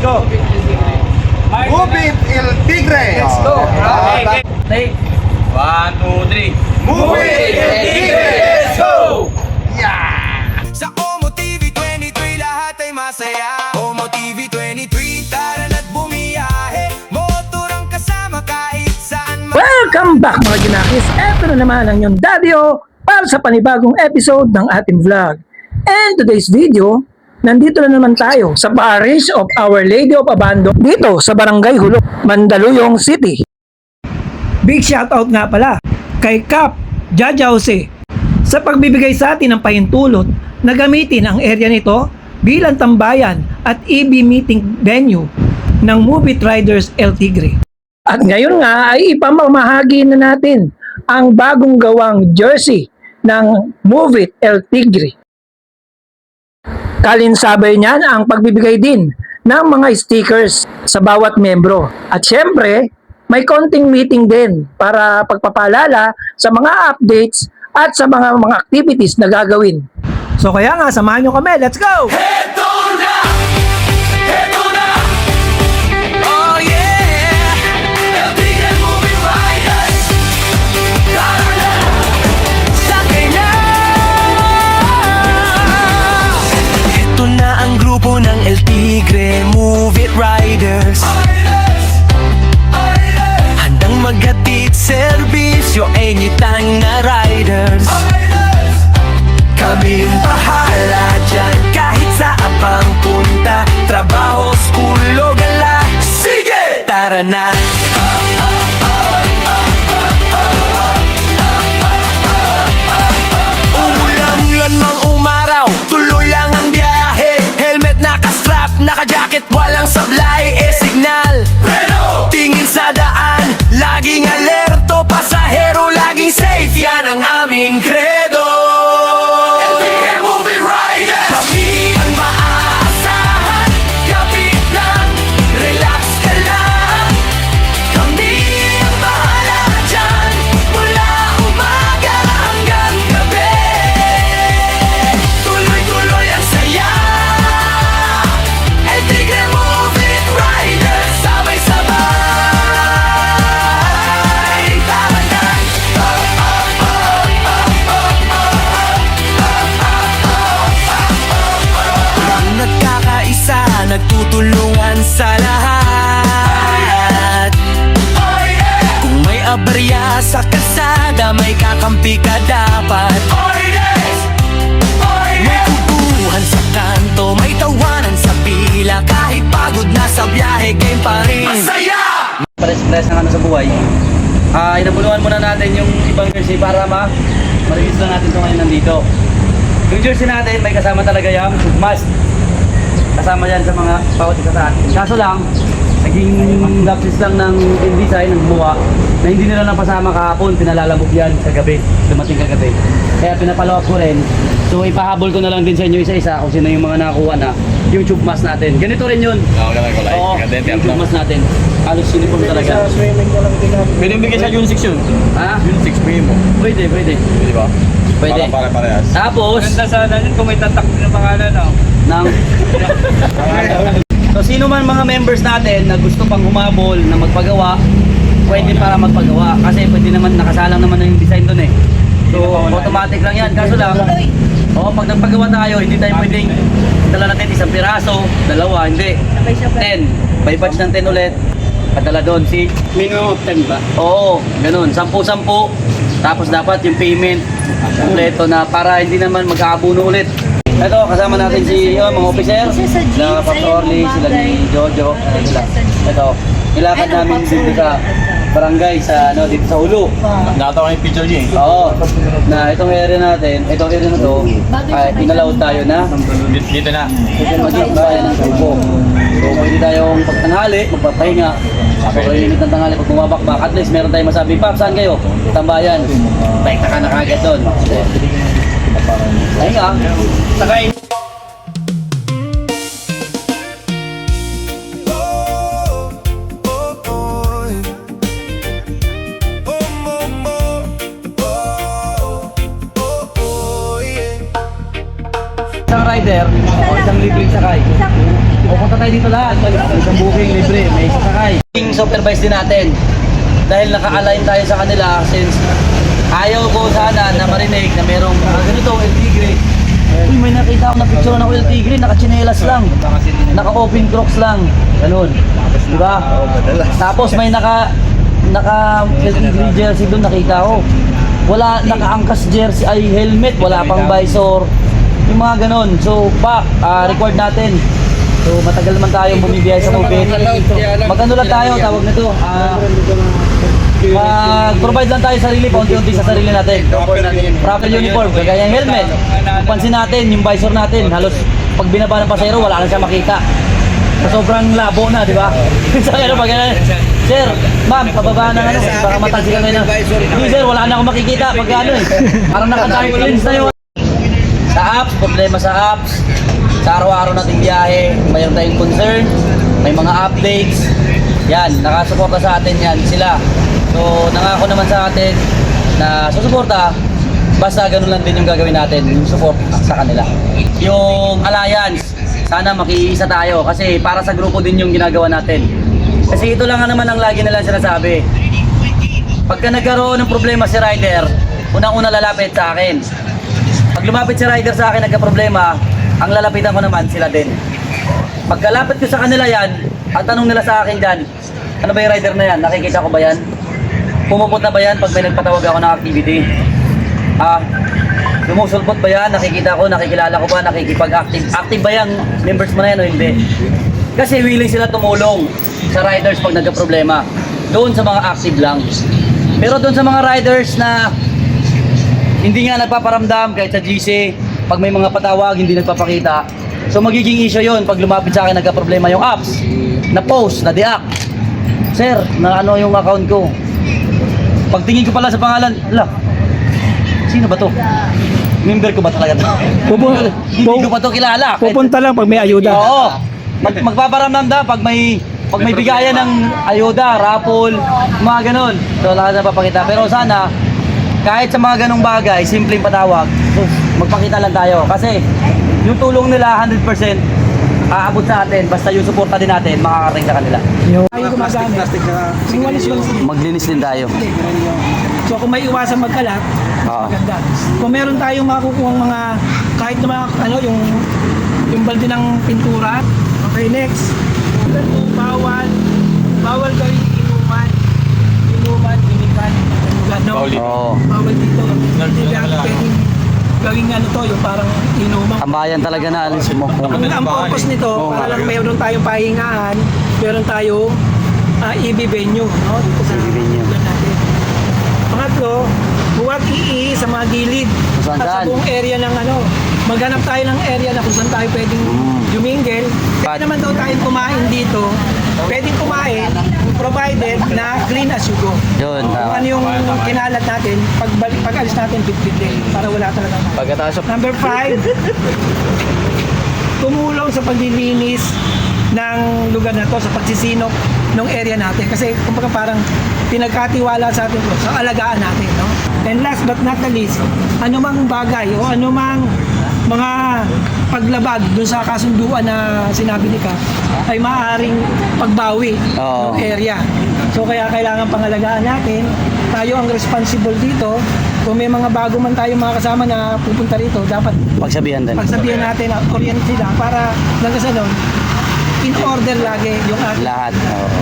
go. Move it, El Tigre. Let's go. Okay. Take. 1, 2, 3. Move it, El Tigre. Let's go. Yeah. Sa Omo TV 23 lahat ay masaya. Omo TV 23 tara na't bumiyahe. Motor ang kasama kahit saan Welcome back mga ginakis! Eto na naman ang inyong Daddy-O para sa panibagong episode ng ating vlog. And today's video, nandito na naman tayo sa Parish of Our Lady of Abando dito sa Barangay Hulok, Mandaluyong City. Big shoutout nga pala kay Cap Jaja Jose sa pagbibigay sa atin ng pahintulot na gamitin ang area nito bilang tambayan at EB meeting venue ng Movie Riders El Tigre. At ngayon nga ay ipamamahagi na natin ang bagong gawang jersey ng Move It El Tigre. Kalinsabay niyan ang pagbibigay din ng mga stickers sa bawat membro. At syempre, may konting meeting din para pagpapaalala sa mga updates at sa mga activities na gagawin. So kaya nga, samahan nyo kami. Let's go! Heto na! Heto na! Oh yeah! El Tigre Movie Riders! Tara na! Sakay na! Heto na ang grupo ng El Tigre Movie Riders. Handang maghatid serbisyo anytime na riders. Kaming bahala dyan kahit saan pang punta. Trabaho, school o gala. Sige! Tara na! Umulan mang umaraw, tuloy lang ang biyahe. Helmet naka-strap, naka-jacket, walang sablay. Signal, tingin sa daan, laging alerto. Pasahero, laging safe, yan ang aming credo. Nagtutulungan sa lahat. Kung may aberya sa kalsada, may kakampi ka dapat. May kubuhan sa kanto, may tawanan sa pila. Kahit pagod na sa biyahe, game pa rin. Masaya! Pares-pares ng ano sa buhay. Inabuluhan muna natin yung ibang jersey para ma-release lang natin ito ngayon nandito. Yung jersey natin, may kasama talaga yung mask. Kasama yan sa mga bawat isa sa atin. Kaso lang, naging lapsis lang ng InDesign, ng gumawa, na hindi nila napasama kahapon, pinalalabog yan kagabi, dumating kagabi. Kaya pinapalawak ko rin. So ipahabol ko na lang din sa inyo isa-isa kung sino yung mga nakakuha na yung tube mask natin. Ganito rin yun. Oo, yung tube mask natin. Halos uniform talaga. Pwede bigay sa June 6 yun. Ha? June 6 bigay mo. Pwede. Di ba? Pwede. Pare-parehas. Tapos, Ganda sana yun kung may tatak ng pangalan, no? So sino man mga members natin na gusto pang humabol na magpagawa, pwede para magpagawa kasi pwede naman nakasalang naman na yung design doon eh. So automatic lang yan. Kaso lang, pag nagpagawa tayo, hindi tayo pwedeng dala natin isang piraso, dalawa, hindi. 10. By batch ng 10 ulit. Padala doon si Minimum of 10 ba? Oo, ganun. 10-10. Tapos dapat yung payment kompleto na para hindi naman mag-aabuno ulit. Ito, kasama natin si mga officer, sila Pastor Orly, sila ni Jojo. Ito, nilakad namin dito sa barangay, dito sa Ulo. Natawa yung picture niya eh. Oo, na itong area natin, itong area na to, ay inalawad tayo na. Dito na. Ito maging bayan ng grupo. So, pwede tayong pagtanghali, magpapahinga. Sobrang init ng tanghali pag bumabakbak. At least meron tayong masabi, Pap, saan kayo? Tambayan. Pahinga ka na kagad doon. Pahinga. Sakay. Isang rider o isang libreng sakay. Pupunta tayo dito lahat. Isang booking libre, may sasakay. Yung supervise din natin. Dahil naka-align tayo sa kanila since ayaw ko sana na marinig na merong ganito, El Tigre. Uy, may nakita ako na picture ng El Tigre, naka-chinelas lang. Naka-open crocs lang. Ganun. Diba? Tapos may naka El Tigre jersey doon, nakita ko. Wala, naka-angkas jersey, ay helmet, wala pang visor. Yung mga ganun. So, record natin. So, matagal naman tayong bumibiyay sa COVID. Mag-ano lang tayo, tawag nito. Mag-provide lang tayo sarili, paunti-unti sa sarili natin. Proper uniform, kaya yung helmet. Pansin natin, yung visor natin, halos pag binaba ng pasero, wala na siya makita. So, sobrang labo na, di ba? So, ano pag sir, ma'am, pababa na ano, baka matagsikan kayo na. Hindi sir, wala na akong makikita pag ano eh. Parang naka-dark lens na yun. Sa apps, problema sa apps. Sa araw-araw nating biyahe, mayroon tayong concern, may mga updates. Yan, nakasuporta sa atin yan sila. So, nangako naman sa atin na susuporta, basta ganun lang din yung gagawin natin, yung support sa kanila. Yung alliance, sana makiisa tayo kasi para sa grupo din yung ginagawa natin. Kasi ito lang naman ang lagi nila sinasabi. Pagka nagkaroon ng problema si Rider, unang-una lalapit sa akin. Pag lumapit si Rider sa akin nagka-problema, ang lalapitan ko naman sila din. Pagkalapit ko sa kanila yan, ang tanong nila sa akin dyan, ano ba yung rider na yan? Nakikita ko ba yan? Pumupunta ba yan pag may nagpatawag ako ng activity? Sumusulpot ba yan? Nakikita ko, nakikilala ko ba? Nakikipag-active? Active ba yung members mo na yan o hindi? Kasi willing sila tumulong sa riders pag nagka-problema. Doon sa mga active lang. Pero doon sa mga riders na hindi nga nagpaparamdam kahit sa GC, pag may mga patawag, hindi nagpapakita. So magiging issue yun pag lumapit sa akin nagka-problema yung apps. Na-post, na-deact. Sir, na ano yung account ko? Pagtingin ko pala sa pangalan, sino ba to? Member ko ba talaga to? Hindi ko ba to kilala? Pupunta lang pag may ayuda. Oo. Magpaparamdam pag may bigayan ng ayuda, raffle, mga ganun. So lahat na papakita. Pero sana, kahit sa mga ganung bagay, simpleng patawag, magpakita lang tayo. Kasi yung tulong nila 100% aabot sa atin, basta yung suporta din natin, makakarating sa kanila. Tayo gumagamit. Yung walis lang. Maglinis din tayo. So kung may iwasan magkalat, maganda. Kung meron tayong makukuha mga kahit na mga ano yung balde ng pintura. Okay, next. Bawal gawin inuman, inikan, no? Oo. Bawal dito. Hindi pwedeng gawing ano to, yung parang inuman. Tambayan talaga na alis mo. Ang purpose nito, para lang meron tayong pahingaan, meron tayong EB venue, no? Dito sa EB venue. lugar natin. Pangatlo, huwag sa mga gilid Saan at sa saan? buong area ng ano. Maghanap tayo ng area na kung saan tayo pwedeng jumingle. Pwede naman daw tayong kumain dito. Pwedeng kumain, provided na clean as you go. Yun. Kung ano yung kinalat natin, pag alis natin, bit-bit din. Para wala talaga. Pagkatapos Number 5, tumulong sa paglilinis ng lugar na to, sa pagsisinok ng area natin. Kasi kumbaga parang pinagkatiwala sa atin to, sa alagaan natin. No? And last but not the least, anumang bagay o anumang mga paglabag dun sa kasunduan na sinabi ni Ka ay maaaring pagbawi Oo. ng area. So kaya kailangan pangalagaan natin. Tayo ang responsible dito. Kung may mga bago man tayo mga kasama na pupunta rito, dapat pagsabihan din. pagsabihan natin, orient sila para hanggang sa nun, in order lagi yung ating Lahat. Oo.